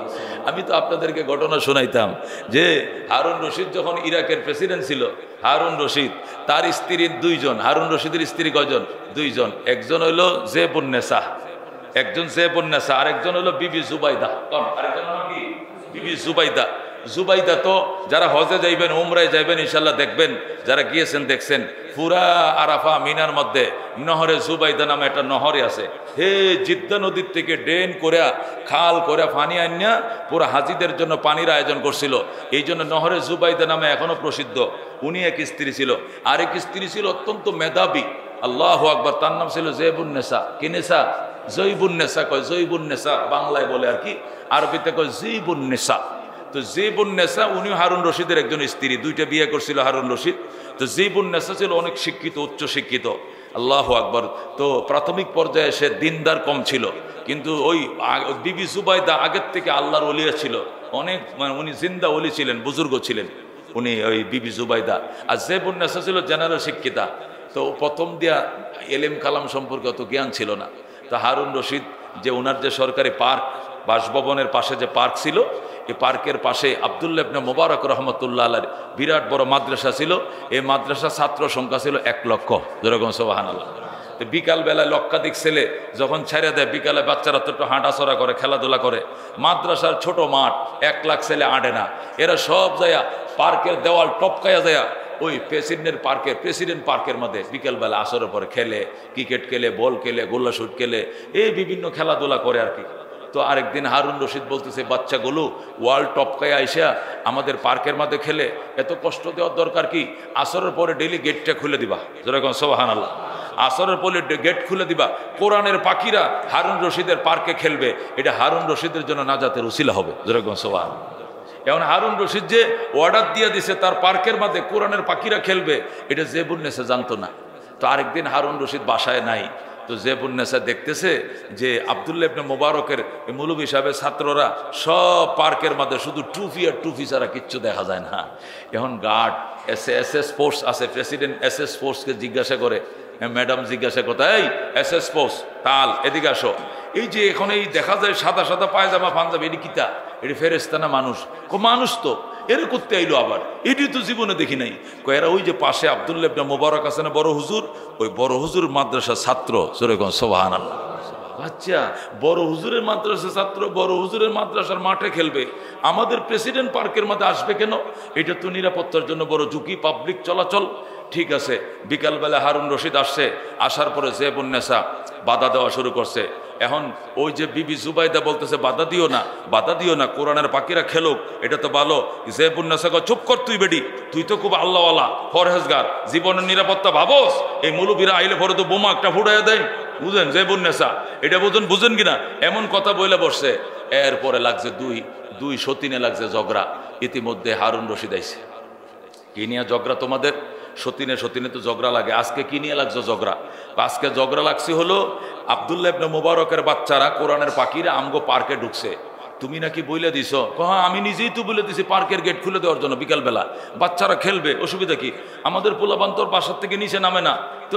আমি তো আপনাদেরকে ঘটনা শোনাইতাম যে হারুন রশিদ যখন ইরাকের প্রেসিডেন্ট ছিল, হারুন রশিদ তার স্ত্রী 2 জন। হারুন রশিদের স্ত্রী কয়জন? 2 জন। একজন হইল জেবুন্নেসা, একজন জেবুন্নেসা, আরেকজন হলো বিবি জুবাইদা। আরেকজন হলো কি? বিবি জুবাইদা। জুবাইদা তো যারা হজে যাইবেন উমরায় যাইবেন ইনশাল্লাহ দেখবেন, যারা গিয়েছেন দেখছেন পুরা আরাফা মিনার মধ্যে নহরে জুবাইদা নামে একটা নহরে আছে। হে জিদ্দা নদীর থেকে ড্রেন করে খাল করে পানি আনিয়া পুরা হাজিদের জন্য পানির আয়োজন করছিল। এই জন্য নহরে জুবাইদা নামে এখনো প্রসিদ্ধ। উনি এক স্ত্রী ছিল, আরেক স্ত্রী ছিল অত্যন্ত মেধাবী, আল্লাহু আকবার, তার নাম ছিল জৈবুন্নেসা। কি নেসা? জৈবুন্নেসা কয়, জৈবুন্নেসা বাংলায় বলে আর কি, আরবিতে কয় জৈবুন্নেসা। তো জৈবুন্নেসা উনি হারুন রশিদের একজন স্ত্রী, দুইটা বিয়ে করছিল হারুন রশিদ। তো জৈবুন্নেসা ছিল অনেক শিক্ষিত, উচ্চ শিক্ষিত, আল্লাহু আকবার। তো প্রাথমিক পর্যায়ে সে দিনদার কম ছিল, কিন্তু ওই বিবি জুবাইদা আগের থেকে আল্লাহর ওলিয়া ছিল, অনেক মানে উনি জিন্দা ওলি ছিলেন, বুজুর্গ ছিলেন উনি ওই বিবি জুবাইদা। আর জৈবুন্নেসা ছিল জেনারেল শিক্ষিতা। তো প্রথম দিয়া এলেম কালাম সম্পর্কে অত জ্ঞান ছিল না। তো হারুন রশিদ যে ওনার যে সরকারি পার্ক, বাসভবনের পাশে যে পার্ক ছিল, এই পার্কের পাশে আব্দুল্লাহ ইবনে মুবারক রহমতুল্লাহ আলাইহির বিরাট বড় মাদ্রাসা ছিল। এই মাদ্রাসার ছাত্র সংখ্যা ছিল 1 লক্ষ, যেরকম সুবহানাল্লাহ। তো বিকালবেলায় লক্ষাধিক ছেলে যখন ছেড়ে দেয়, বিকালে বাচ্চারা তো একটু হাঁটাচড়া করে, খেলাধুলা করে। মাদ্রাসার ছোট মাঠ, 1 লাখ ছেলে আঁটে না, এরা সব যায়া পার্কের দেওয়াল টপকায়া যায়া ওই প্রেসিডেন্ট পার্কের মধ্যে বিকেলবেলা আসরের পরে খেলে, ক্রিকেট খেলে, বল খেলে, গোল্লা শুট খেলে, এই বিভিন্ন খেলাধুলা করে আর কি। তো আরেকদিন হারুন রশিদ বলতেছে, বাচ্চাগুলো ওয়ার্ল্ড টপকায় আইসা আমাদের পার্কের মধ্যে খেলে, এত কষ্ট দেওয়ার দরকার কি? আসরের পরে ডেইলি গেটটা খুলে দিবা, যেরকম সুবহানাল্লাহ, আসরের পরে গেট খুলে দিবা, কোরআনের পাখিরা হারুন রশিদের পার্কে খেলবে, এটা হারুন রশিদের জন্য নাজাতের উসিলা হবে, যেরকম সুবহানাল্লাহ। এখন হারুন রশিদ যে অর্ডার দিয়ে দিছে তার পার্কের মধ্যে কোরআনের পাখিরা খেলবে, এটা জেবুন্নেসা জানতো না। তো আরেকদিন হারুন রশিদ বাসায় নাই। তো জেবুন্নেসা দেখতেছে যে আব্দুল্লাহ ইবনে মুবারকের মৌলভী সাহেবের ছাত্ররা সব পার্কের মধ্যে শুধু টুপি আর টুপি ছাড়া কিচ্ছু দেখা যায় না। এখন গার্ড এসএস ফোর্স আছে, প্রেসিডেন্ট এসএস ফোর্সকে জিজ্ঞাসা করে, ম্যাডাম জিজ্ঞাসা করতে, এই এসএস ফোর্স তাল এদিকে আসো, এই যে এখন এই দেখা যায় সাদা সাদা পায়জামা পাঞ্জাবি, এটি কিতা? এটি ফেরেশতা না মানুষ? মানুষ তো, এরা করতে আইলো আবার, এটি তো জীবনে দেখি নাই। এরা ওই যে পাশে আব্দুল্লাহ ইবনে মুবারক আছে না বড় হুজুর, ওই বড় হুজুর মাদ্রাসার ছাত্র, যেরকম সুবহানাল্লাহ। আচ্ছা, বড় হুজুরের মাদ্রাসার ছাত্র বড় হুজুরের মাদ্রাসার মাঠে খেলবে, আমাদের প্রেসিডেন্ট পার্কের মধ্যে আসবে কেন? এটা তো নিরাপত্তার জন্য বড় ঝুঁকি, পাবলিক চলাচল। ঠিক আছে, বিকালবেলা হারুন রশিদ আসছে, আসার পরে জেবুন্নেসা বাধা দেওয়া শুরু করছে। এখন ওই যে বিবি জুবাইদা বলতেছে, বাধা দিও না, বাধা দিও না, কোরআনের পাখিরা খেলুক, এটা তো ভালো। জেবুন্নেসা কয়, চুপ কর তুই বেডি, তুই তো খুব আল্লাহওয়ালা ফরহেজগার, জীবনের নিরাপত্তা ভাবস, এই মৌলবীরা আইলে পরে তো বোমা একটা ফুটাইয়া দেয়, বুঝেন জেবুন্নেসা, এটা বুঝেন কিনা, এমন কথা বলে বসছে। এরপরে লাগছে দুই সতীনে লাগছে ঝগড়া। ইতিমধ্যে হারুন রশিদ আইছে। কি নিয়ে ঝগড়া তোমাদের? সতীনে তো ঝগড়া লাগে। আজকে কি নিয়ে লাগছে ঝগড়া? আজকে ঝগড়া লাগছে হলো আব্দুল্লাহ ইবনে মুবারকের বাচ্চারা কোরআনের পাখিরা আমগো পার্কে ঢুকছে, তুমি নাকি বলে দিছো। হ্যাঁ, আমি নিজেই তো বলে দিছি পার্কের গেট খুলে দেওয়ার জন্য, বিকালবেলা বাচ্চারা খেলবে, অসুবিধা কি? আমাদের পোলাবান্তর বাসার থেকে নিচে নামে না, তো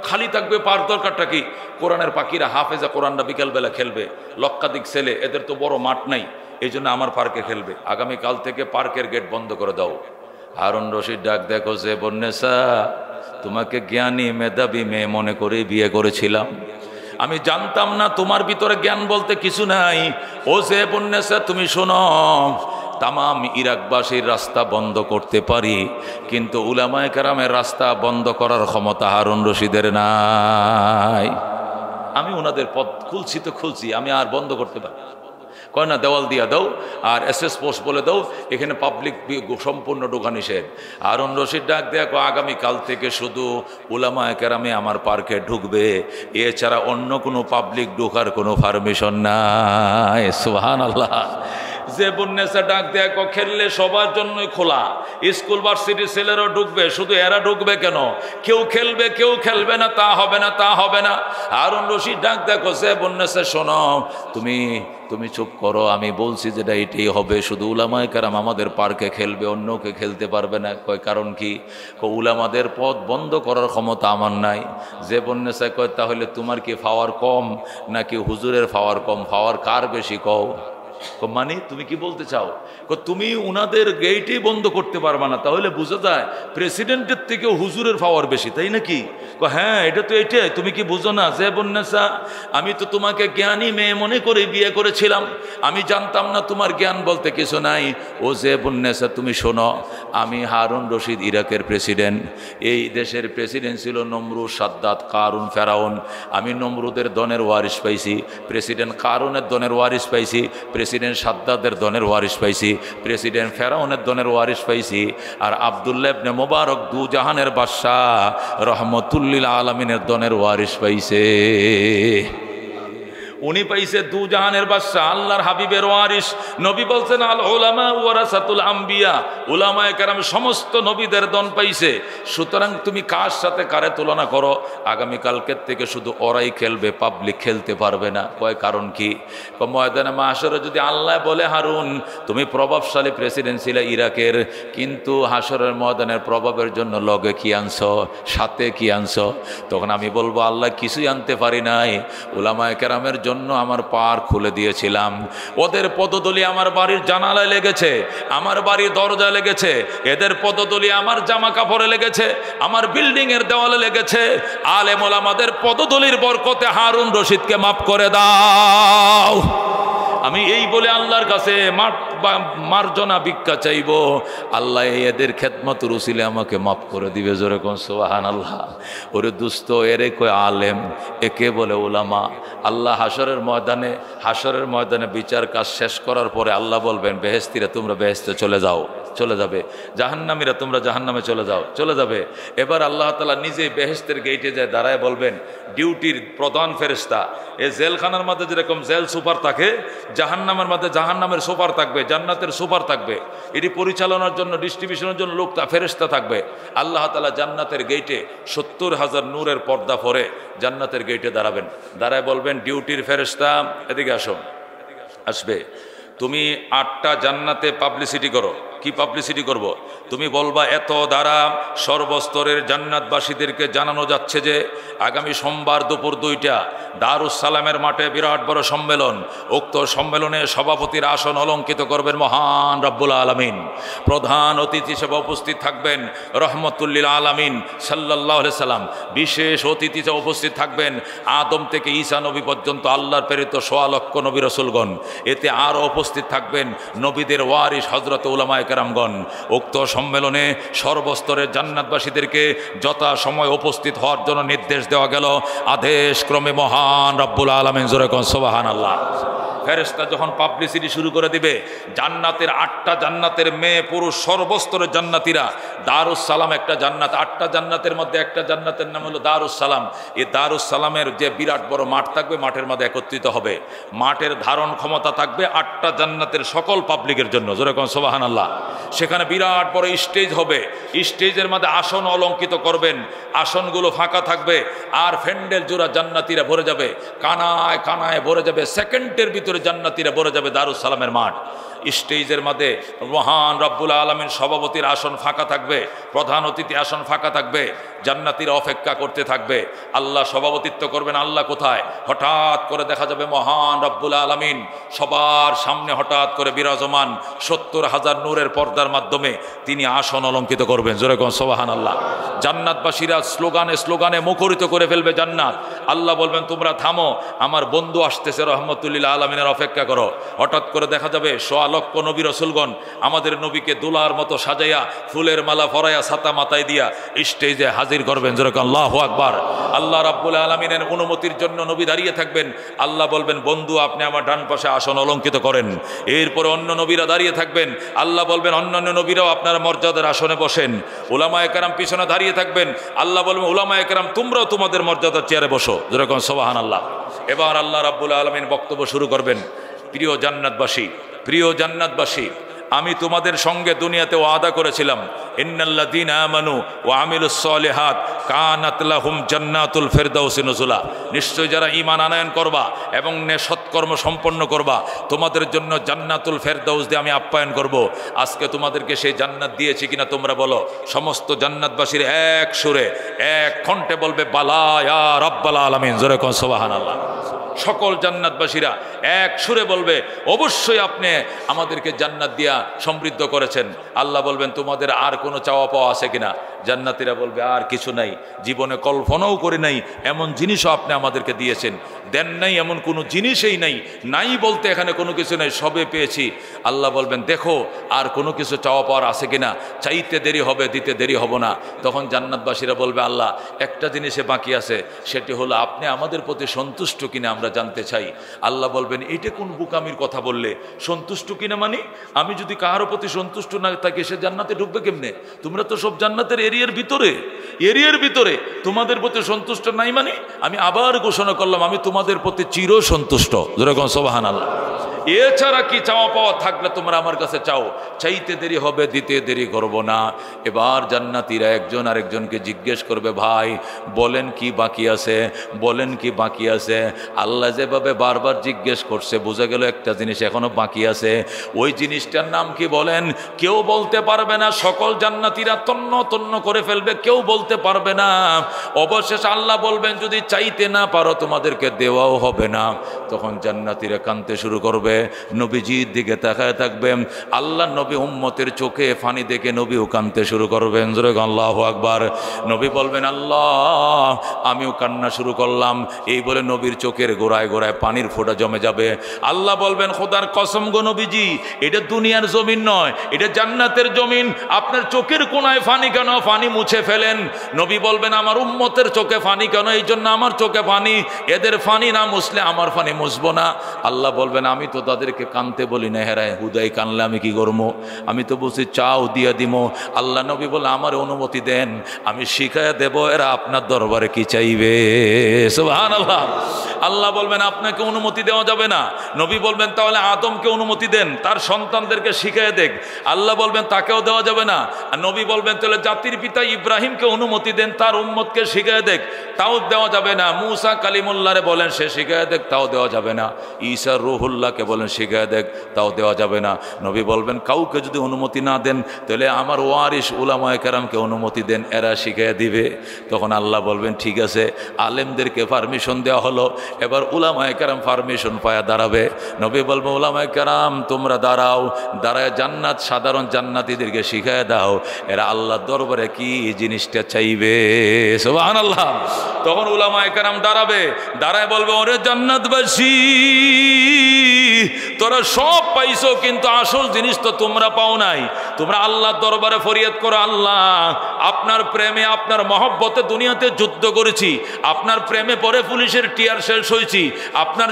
খালি থাকবে পার্ক, দরকারটা কি? কোরআনের পাখিরা হাফেজা কোরআনরা বিকালবেলা খেলবে, লক্ষাধিক ছেলে, এদের তো বড় মাঠ নাই, এই জন্য আমার পার্কে খেলবে। আগামীকাল থেকে পার্কের গেট বন্ধ করে দাও। হারুন রশিদ ডাক, দেখো জেবুন্নেসা, তোমাকে জ্ঞানী মেধাবী মেয়ে মনে করে বিয়ে করেছিলাম, আমি জানতাম না তোমার ভিতরে জ্ঞান বলতে কিছু নাই। ও জেবুন্নেসা, তুমি শোনো, তামাম ইরাকবাসীর রাস্তা বন্ধ করতে পারি, কিন্তু উলামায়ে কেরামের রাস্তা বন্ধ করার ক্ষমতা হারুন রশিদের নাই। আমি ওনাদের পথ খুলছি, আমি আর বন্ধ করতে পারি? কয় না, দেওয়াল দিয়া দাও আর এসএস পোস্ট বলে দাও, এখানে পাবলিক সম্পূর্ণ ঢোকা নিষেধ। হারুন রশিদ ডাক দেয়া, আগামীকাল থেকে শুধু উলামায়ে কেরামে আমার পার্কে ঢুকবে, এছাড়া অন্য কোনো পাবলিক ঢোকার কোনো পারমিশন নাই। সুবহানাল্লাহ। জেবুন্নেসা ডাক দেয়া, খেললে সবার জন্যই খোলা, স্কুল ভার্সিটির ছেলেরাও ঢুকবে, শুধু এরা ঢুকবে কেন? কেউ খেলবে কেউ খেলবে না, তা হবে না। হারুন রশিদ ডাক দেখো, জেবুন্নেসা শোনো, তুমি চুপ করো, আমি বলছি যেটা এটাই হবে, শুধু উলামায়ে কেরাম আমাদের পার্কে খেলবে, অন্যকে খেলতে পারবে না। কয় কারণ কি? উলামাদের পথ বন্ধ করার ক্ষমতা আমার নাই। জেবুন্নেসা কয়, তাহলে তোমার কি পাওয়ার কম নাকি হুজুরের পাওয়ার কম? পাওয়ার কার বেশি কও? মানে তুমি কি বলতে চাও? তুমি উনাদের গেটই বন্ধ করতে পারবা না, তাহলে বুঝা যায় প্রেসিডেন্টের থেকে হুজুরের পাওয়ার বেশি, তাই নাকি? হ্যাঁ, এটা তো এটাই। তুমি কি বুঝো না যে বন্যাসা, আমি তো তোমাকে জ্ঞানী মেয়ে মনে করে বিয়ে করেছিলাম, আমি জানতাম না তোমার জ্ঞান বলতে কিছু নাই। ও যে বন্যাসা, তুমি শোনো, আমি হারুন রশিদ, ইরাকের প্রেসিডেন্ট। এই দেশের প্রেসিডেন্ট ছিল নমরুদ, সাদ্দাত, কারুন, ফেরাউন। আমি নমরুদের দনের ওয়ারিশ পাইছি, প্রেসিডেন্ট কারুনের দনের ওয়ারিশ পাইছি, প্রেসিডেন্ট সাদ্দাতের দনের ওয়ারিশ পাইছি, প্রেসিডেন্ট ফেরাউনের দনের ওয়ারিশ পাইছি। আর আব্দুল্লাহ ইবনে মুবারক দু জাহানের বাদশাহ রহমতুল্লিল আলমিনের দনের ওয়ারিশ পাইছে। উনি পাইছে দু জাহানের বাদশা, আল্লাহর হাবিবের ওয়ারিস। নবী বলছেন আল উলামা ওয়ারাসাতুল আম্বিয়া, উলামায়ে কেরাম সমস্ত নবীদের দন পাইছে। সুতরাং তুমি কার সাথে কারে তুলনা করো? আগামীকালকের থেকে শুধু ওরাই খেলবে, পাবলিক খেলতে পারবে না। কয় কারণ কি? ময়দানে মাহশরে যদি আল্লাহ বলে হারুন তুমি প্রভাবশালী প্রেসিডেন্ট ছিলে ইরাকের, কিন্তু হাসরের ময়দানের প্রভাবের জন্য লগে কি আনছো, সাথে কি আনছো? তখন আমি বলবো আল্লাহ কিছুই আনতে পারি নাই, উলামায়ে কেরামের জন্য আমার পার খুলে দিয়েছিলাম। ওদের পদদলি আমার বাড়ির জানালায় লেগেছে, আমার বাড়ির দরজায় লেগেছে, এদের পদদলি আমার জামা কাপড়ে লেগেছে, আমার বিল্ডিং এর দেওয়ালে লেগেছে। আলেম ওলামাদের পদদলির বরকতে হারুন রশিদকে মাফ করে দাও। আমি এই বলে আল্লাহর কাছে মার্জনা ভিক্ষা চাইব, আল্লাহ এদের খেদমত রসিলে আমাকে মাফ করে দিবে। জোরে কোন সুবহানাল্লাহ। ওরে দুস্থ, এরে কয় আলেম, একে বলে ওলামা। আল্লাহ হাসরের ময়দানে বিচার কাজ শেষ করার পরে আল্লাহ বলবেন বেহেশতিরা তোমরা বেহেশতে চলে যাও, চলে যাবে। জাহান্নামীরা তোমরা জাহান্নামে চলে যাও, চলে যাবে। এবার আল্লাহ তাআলা নিজে বেহেশতের গেটে যায় দাঁড়ায় বলবেন, ডিউটির প্রধান ফেরেশতা, এই জেলখানার মধ্যে যেরকম জেল সুপার থাকে, জাহান্নামের মধ্যে জাহান্নামের সুপার থাকবে, জান্নাতের সুপার থাকবে। এটি পরিচালনার জন্য, ডিস্ট্রিবিউশনের জন্য লোক ফেরেশতা থাকবে। আল্লাহ তাআলা জান্নাতের গেটে 70,000 নূরের পর্দা পরে জান্নাতের গেটে দাঁড়াবেন, দাঁড়ায় বলবেন ডিউটির ফেরেশতা এদিকে আসো। আসবে, তুমি 8টা জান্নাতে পাবলিসিটি করো। কি পাবলিসিটি করব? তুমি বলবা এত দ্বারা সর্বস্তরের জান্নাতবাসীদেরকে জানানো যাচ্ছে যে আগামী সোমবার দুপুর 2টা দারুস সালামের মাঠে বিরাট বড় সম্মেলন। উক্ত সম্মেলনে সভাপতির আসন অলঙ্কিত করবেন মহান রব্বুল আলামিন। প্রধান অতিথি হিসেবে উপস্থিত থাকবেন রহমতুল্লিল আলামিন সাল্লাল্লাহু আলাইহি সাল্লাম। বিশেষ অতিথি হিসেবে উপস্থিত থাকবেন আদম থেকে ঈসা নবী পর্যন্ত আল্লাহর প্রেরিত 1.25 লক্ষ নবী রাসূলগণ। এতে আরও উপস্থিত থাকবেন নবীদের ওয়ারিস হযরত উলামায়ে কেরামগণ। উক্ত সম্মেলনে সর্বস্তরের জান্নাতবাসীদেরকে যথাসময় উপস্থিত হওয়ার জন্য নির্দেশ দেওয়া গেল আদেশ ক্রমে মহান রব্বুল আলামিন। জোরে কোন সুবহানাল্লাহ। ফেরেশতা যখন পাবলিসিটি শুরু করে দিবে, জান্নাতের 8টা জান্নাতের মেয়ে পুরুষ সর্বস্তরের জান্নাতীরা, দারুস সালাম একটা জান্নাত, 8টা জান্নাতের মধ্যে একটা জান্নাতের নাম হলো দারুস সালাম। এই দারুস সালামের যে বিরাট বড় মাঠ থাকবে, মাঠের মধ্যে একত্রিত হবে। মাঠের ধারণ ক্ষমতা থাকবে 8টা জান্নাতের সকল পাবলিকের জন্য। জোরে কোন সুবহানাল্লাহ। সেখানে বিরাট বড় স্টেজ হবে, স্টেজের মধ্যে আসন অলঙ্কিত করবেন, আসনগুলো ফাঁকা থাকবে, আর ফ্যান্ডেল জোড়া জান্নাতীরা ভরে যাবে, কানায় কানায় ভরে যাবে, সেকেন্ডের ভিতরে জান্নাতীরা ভরে যাবে দারুস সালামের মাঠ। স্টেজের মধ্যে মহান রব্বুল আলামিন সভাপতির আসন ফাঁকা থাকবে, প্রধান অতিথি আসন ফাঁকা থাকবে, জান্নাতীরা অপেক্ষা করতে থাকবে। আল্লাহ সভাপতিত্ব করবেন। আল্লাহ কোথায়? হঠাৎ করে দেখা যাবে মহান রব্বুল আলামিন সবার সামনে হঠাৎ করে বিরাজমান 70,000 নূরের পর্দার মাধ্যমে তিনি আসন অলঙ্কিত করবেন। জোরে কোন সুবহানাল্লাহ। জান্নাতবাসীরা স্লোগানে স্লোগানে মুখরিত করে ফেলবে জান্নাত। আল্লাহ বলবেন তোমরা থামো, আমার বন্ধু আসতেছে রহমতুল্লিল আলামিনের অপেক্ষা করো। হঠাৎ করে দেখা যাবে 1.25 লক্ষ নবী রাসূলগণ আমাদের নবীকে দোলার মতো সাজাইয়া, ফুলের মালা পরাইয়া, ছাতা মাথায় দিয়া স্টেজে হাজির করবেন। জোরে কোন আল্লাহু আকবার। আল্লাহ রাব্বুল আলামিনের অনুমতির জন্য নবী দাঁড়িয়ে থাকবেন। আল্লাহ বলবেন বন্ধু আপনি আমার ডান পাশে আসন অলঙ্কিত করেন। এরপরে অন্য নবীরা দাঁড়িয়ে থাকবেন। আল্লাহ বলবেন অন্যান্য নবীরাও আপনার মর্যাদার আসনে বসেন। উলামায়ে কেরাম পিছনে দাঁড়িয়ে থাকবেন। আল্লাহ বলবেন উলামায়ে কেরাম তোমরাও তোমাদের মর্যাদার চেয়ারে বসো। জোরে কোন সুবহানাল্লাহ। এবার আল্লাহ রাব্বুল আলামিন বক্তব্য শুরু করবেন। প্রিয় জান্নাতবাসী, প্রিয় জান্নাতবাসী, আমি তোমাদের সঙ্গে দুনিয়াতে ওয়াদা করেছিলাম ইন্নাল্লাযীনা আমানু ওয়া আমিলুস সলিহাত কানাত লাহুম জান্নাতুল ফিরদাউসি নুজুলা। নিশ্চয় যারা ঈমান আনয়ন করবা এবং সৎকর্ম সম্পন্ন করবা তোমাদের জন্য জান্নাতুল ফিরদাউস দিয়ে আমি আপ্যায়ন করব। আজকে তোমাদেরকে সেই জান্নাত দিয়েছি কিনা তোমরা বলো। সমস্ত জান্নাতবাসীর এক সুরে এক কণ্ঠে বলবে বালা ইয়া রাব্বাল আলামিন। জোরে কোন সুবহানাল্লাহ। সকল জান্নাতবাসীরা এক সুরে বলবে, অবশ্যই আপনি আমাদেরকে জান্নাত দিয়া সমৃদ্ধ করেছেন। আল্লাহ বলবেন, তোমাদের আর কোনো চাওয়া পাওয়া আছে কিনা? জান্নাতীরা বলবে, আর কিছু নাই, জীবনে কল্পনাও করে নাই এমন জিনিসও আপনি আমাদেরকে দিয়েছেন, দেন নাই এমন কোনো জিনিসই নাই, নাই বলতে এখানে কোনো কিছু নাই, সবে পেয়েছি। আল্লাহ বলবেন, দেখো আর কোনো কিছু চাওয়া পাওয়ার আছে কিনা, চাইতে দেরি হবে, দিতে দেরি হব না। তখন জান্নাতবাসীরা বলবে, আল্লাহ একটা জিনিসে বাকি আছে, সেটি হলো আপনি আমাদের প্রতি সন্তুষ্ট কিনা আমরা জানতে চাই। আল্লাহ বলবেন, এটা কোন বুকামির কথা বললে? সন্তুষ্ট কিনা মানে? আমি যদি কারোর প্রতি সন্তুষ্ট না থাকি সে জান্নাতে ঢুকবে কেমনে? তোমরা তো সব জান্নাতের এরিয়ার ভিতরে তোমাদের প্রতি সন্তুষ্ট নাই মানে আমি আবার ঘোষণা করলাম, আমি তোমাদের প্রতি চির সন্তুষ্ট। যেরকম সুবহানাল্লাহ। এছাড়া কি চাওয়া পাওয়া থাকলে তোমরা আমার কাছে চাও, চাইতে দেরি হবে, দিতে দেরি করব না। এবার জান্নাতীরা একজন আরেকজনকে জিজ্ঞেস করবে, ভাই বলেন কি বাকি আছে, বলেন কি বাকি আছে। আল্লাহ যেভাবে বারবার জিজ্ঞেস করছে, বোঝা গেল একটা জিনিস এখনো বাকি আছে। ওই জিনিসটার নাম কি বলেন? কেউ বলতে পারবে না। সকল জান্নাতীরা তন্ন তন্ন করে ফেলবে, কেউ বলতে পারবে না। অবশেষে আল্লাহ বলবেন, যদি চাইতে না পারো তোমাদেরকে দেওয়াও হবে না। তখন জান্নাতীরা কাঁদতে শুরু করবে, নবীজির দিকে তাকায় থাকবেন। আল্লাহ নবী উম্মতের চোখে পানি দেখে নবীও কাঁদতে শুরু করবেন। আল্লাহু আকবার। নবী বলবেন, আল্লাহ আমিও কান্না শুরু করলাম। এই বলে নবীর চোখের গোড়ায় গোড়ায় পানির ফোঁটা জমে যাবে। আল্লাহ বলবেন, খোদার কসম গো নবীজি, এটা দুনিয়ার জমিন নয়, এটা জান্নাতের জমিন। আপনার চোখের কোণায় পানি কেন? পানি মুছে ফেলেন। নবী বলবেন, আমার উম্মতের চোখে পানি কেন? এই জন্য আমার চোখে পানি, এদের পানি না মুছলে আমার পানি মুছবো না। আল্লাহ বলবেন, আমি তো তাদেরকে কানতে বলি না, হেরায় হুদাই কানলে আমি কি করবো? আমি তো বলছি চাও দিয়া দিমো। আল্লাহ নবী বলে, আমার অনুমতি দেন, আমি শিখায় দেব এরা আপনার দরবারে কি চাইবে। সুবহানাল্লাহ। আল্লাহ বলবেন, আপনাকে অনুমতি দেওয়া যাবে না। নবী বলবেন, তাহলে আদমকে অনুমতি দেন, তার সন্তানদেরকে শিখায় দেখ। আল্লাহ বলবেন, তাকেও দেওয়া যাবে না। আর নবী বলবেন, তাহলে জাতির পিতা ইব্রাহিমকে অনুমতি দেন, তার উম্মতকে শিখায় দেখ, তাও দেওয়া যাবে না। মুসা কালিমুল্লাহরে বলেন সে শিখায় দেখ, তাও দেওয়া যাবে না। ঈসা রুহুল্লাহকে বলেন শিখায় দেখ, তাও দেওয়া যাবে না। নবী বলবেন, কাউকে যদি অনুমতি না দেন তাহলে আমার ওয়ারিস উলামায়ে কেরামকে অনুমতি দেন, এরা শিখায় দিবে। তখন আল্লাহ বলবেন, ঠিক আছে। আলেমদেরকে পারমিশন দেওয়া হলো, এবার উলামায়ে কেরাম পারমিশন পায়া দাঁড়াবে। নবী বলবেন, উলামায়ে কেরাম তোমরা দাঁড়াও, দাঁড়ায় জান্নাত সাধারণ জান্নাতীদেরকে শিখায় দাও এরা আল্লাহর দরবারে কি জিনিসটা চাইবে। সুবহানাল্লাহ। তখন উলামায়ে কেরাম দাঁড়াবে, দাঁড়ায় বলবে, ওরে জান্নাতবাসী, তোরা সব পাইছো, কিন্তু আসল জিনিস তো তোমরা পাও নাই। তোমরা আল্লাহর দরবারে ফরিয়াদ করো, আল্লাহ আপনার প্রেমে আপনার মহব্বতে দুনিয়াতে যুদ্ধ করেছি, আপনার প্রেমে পরে পুলিশের টিয়ার শেল সইছি, আপনার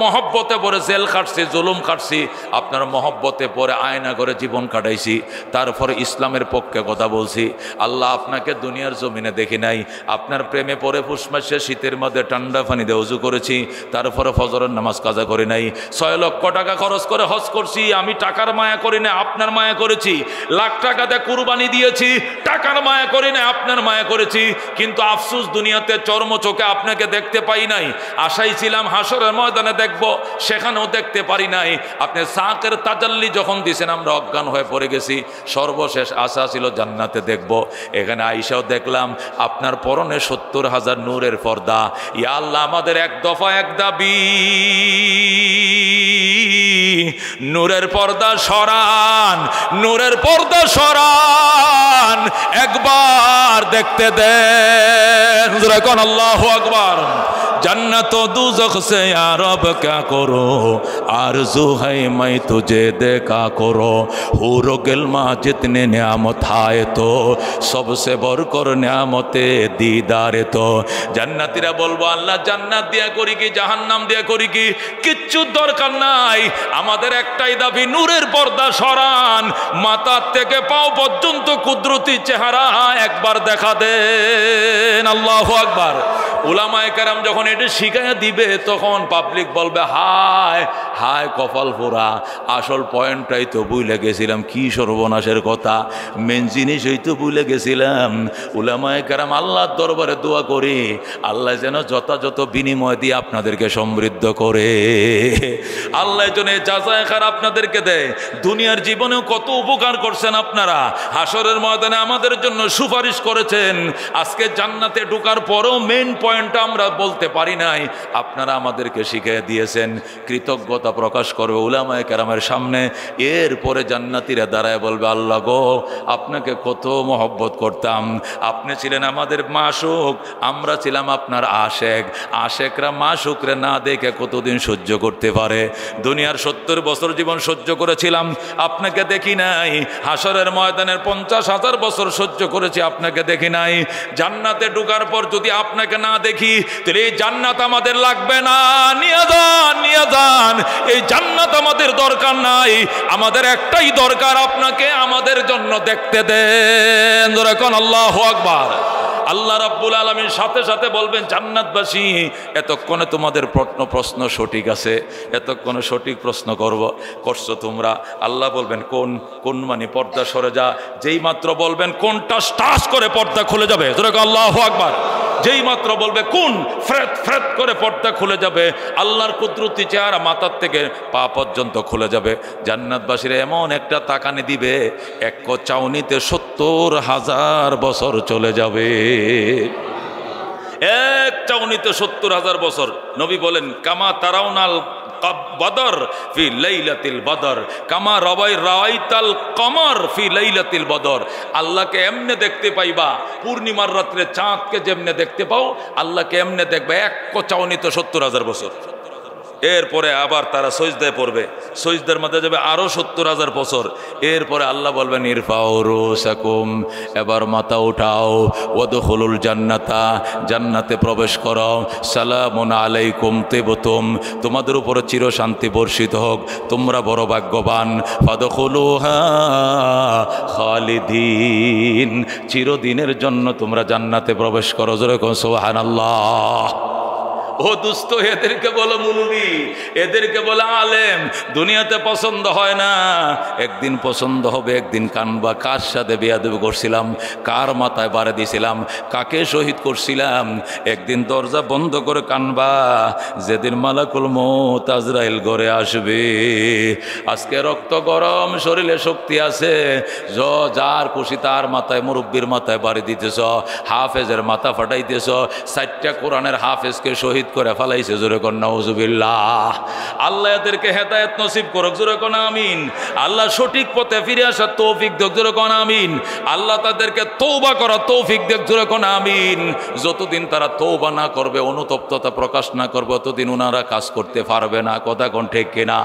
মহব্বতে পরে জেল খাটছি, জুলুম খাটছি, আপনার মহব্বতে পরে আয়না করে জীবন কাটাইছি, তারপরে ইসলামের পক্ষে কথা বলছি। আল্লাহ আপনাকে দুনিয়ার জমিনে দেখি নাই, আপনার প্রেমে পরে পুষ মাসে শীতের মধ্যে ঠান্ডা পানি দিয়ে উজু করেছি, তারপরে ফজরের নামাজ কাজা করি নাই, 6 লক্ষ টাকা খরচ করে হজ করছি, আমি টাকার মায়া করি না, আপনার মায়া করেছি, লাখ টাকা দিয়ে কুরবানি দিয়েছি, টাকার মায়া করি না, আপনার মায়া করেছি। কিন্তু আফসোস দুনিয়াতে চর্ম চোখে আপনাকে দেখতে পাই নাই। আশাই ছিলাম হাসরের ময়দানে দেখব, সেখানেও দেখতে পারি নাই। আপনি সাকের তাজাল্লি যখন দিয়েছেন আমরা অজ্ঞান হয়ে পড়ে গেছি। সর্বশেষ আশা ছিল জান্নাতে দেখব, এখানে আইসাও দেখলাম আপনার পরনে 70,000 নূরের পর্দা। ইয়া আল্লাহ, আমাদের এক দফা এক দাবি, নূরের পর্দা সরান, নূরের পর্দা সরান, একবার দেখতে দেন। কোন আল্লাহু আকবার। जन्नत दोज़ख से या रब क्या करो, आरज़ू है मैं तुझे देखा करो, हूरो गिल्मा जितने नियामत आए तो सबसे बढ़कर नियामते दीदारे तो। জান্নাতীরা বলবো, আল্লাহ জান্নাত দিয়া করি কি জাহান্নাম দিয়া করি কি, কিচ্ছু দরকার নাই, আমাদের একটাই দাবি, নূরের পর্দা সরান, মাথা থেকে পাও পর্যন্ত কুদরতি চেহারা একবার দেখা দেন। আল্লাহু আকবার। উলামায়ে কেরাম যখন এটা শিখাইয়া দিবে তখন পাবলিক বলবে, হায় হায় কপাল পোড়া, আসল পয়েন্টটাই তো ভুলে গেছিলাম, কি সর্বনাশের কথা, মেন জিনিসই তো ভুলে গেছিলাম। উলামায়ে কেরাম আল্লাহর দরবারে দোয়া করি, আল্লাহ যেন যথাযথ বিনিময় দিয়ে আপনাদেরকে সমৃদ্ধ করে, আল্লাহ যেন যাচাই খার আপনাদেরকে দেয়। দুনিয়ার জীবনেও কত উপকার করছেন আপনারা, হাসরের ময়দানে আমাদের জন্য সুপারিশ করেছেন। আজকে জান্নাতে ঢোকার পরেও মেন পয়েন্টটা আমরা বলতে পারি নাই, আপনারা আমাদেরকে শিখিয়ে দিয়েছেন। কৃতজ্ঞতা প্রকাশ করবে উলামায়ে কেরামের সামনে। এরপরে জান্নাতীরা দাঁড়ায় বলবে, আল্লাহ গো, আপনাকে কত মহব্বত করতাম, আপনি ছিলেন আমাদের মাশুক, আমরা ছিলাম আপনার আশেক। আশেকরা মাশুকরে না দেখে কতদিন সহ্য করতে পারে? দুনিয়ার 70 বছর জীবন সহ্য করেছিলাম, আপনাকে দেখি নাই। হাসরের ময়দানের 50,000 বছর সহ্য করেছি, আপনাকে দেখি নাই। জান্নাতে ঢোকার পর যদি আপনাকে না দেখি, তাহলে এই জান্নাত আমাদের লাগবে না। নিয়ে যান, নিয়ে যান, এই জান্নাত আমাদের দরকার নাই। আমাদের একটাই দরকার, আপনাকে আমাদের জন্য দেখতে দেন। জোরে কোন আল্লাহু আকবার। আল্লাহ রাব্বুল আলামিন সাথে সাথে বলবেন, জান্নাতবাসী, এতক্ষণে তোমাদের প্রশ্ন সঠিক আছে, এতক্ষণে সঠিক প্রশ্ন করছো তোমরা। আল্লাহ বলবেন, কোন মানে পর্দা সরে যা। যেই মাত্র বলবেন কোনটা, টাস করে পর্দা খুলে যাবে। জোরে কোন আল্লাহু আকবার। যেই মাত্র বলবে কোন, ফ্রেত ফ্রেত করে পর্দা খুলে যাবে। আল্লাহর কুদরতি চেহারা মাথার থেকে পা পর্যন্ত খুলে যাবে। জান্নাতবাসীরা এমন একটা তাকানি দিবে, এক চাউনিতে 70,000 বছর চলে যাবে। এক চাউনিতে 70,000 বছর। নবী বলেন, কামা তারাউনাল বদর ফি লাইলাতিল বদর কামা রাওয়াইতাল কমর ফি লাইলাতিল বদর। আল্লাহকে এমনে দেখতে পাইবা, পূর্ণিমার রাত্রে চাঁদকে যেমনে দেখতে পাও, আল্লাহকে এমনে দেখবে এক চাউনিতে 70,000 বছর। এরপরে আবার তারা সজদায় পড়বে, সজদার মধ্যে যাবে আরো 70,000 বছর। এরপরে আল্লাহ বলবেন, ইরফাউ রুসাকুম, এবার মাথা উঠাও, ওয়াদখুলুল জান্নাতা, জান্নাতে প্রবেশ করো, সালামুন আলাইকুম তিবতুম, তোমাদের উপরে চিরশান্তি বর্ষিত হোক, তোমরা বড় ভাগ্যবান। ফাদখুলুহা খালিদিন, চিরদিনের জন্য তোমরা জান্নাতে প্রবেশ করো। জোরে কোন সুবহানাল্লাহ। ও দুস্থ, এদেরকে বলো মুলবি, এদেরকে বলো আলেম। দুনিয়াতে পছন্দ হয় না, একদিন পছন্দ হবে, একদিন কানবা। কার সাথে বেয়াদবি করছিলাম, কার মাথায় বাড়ে দিছিলাম, কাকে শহীদ করছিলাম, একদিন দরজা বন্ধ করে কানবা, যেদিন মালাকুল মউত আজরাইল ঘরে আসবে। আজকে রক্ত গরম, শরীরে শক্তি আছে, যার খুশি তার মাথায়, মুরব্বীর মাথায় বাড়ি দিতেছ, হাফেজের মাথা ফাটাইতেছ। 4টা কোরআনের হাফেজকে শহীদ করে ফেলাইছে। জোরে কোন নাউজুবিল্লাহ। আল্লাহ এদেরকে হেদায়েত নসিব করুক। জোরে কোন আমিন। আল্লাহ সঠিক পথে ফিরে আসার তৌফিক দেখ। জোরে কোন আমিন। আল্লাহ তাদেরকে তওবা করার তৌফিক দেখ। জোরে কোন আমিন। যতদিন তারা তওবা না করবে, অনুতপ্ততা প্রকাশ না করবে, ততদিন ওনারা কাজ করতে পারবে না। কথা কোন ঠিক কিনা?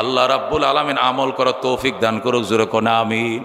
আল্লাহ রাব্বুল আলামিন আমল করার তৌফিক দান করুক। জোরে কোন আমিন।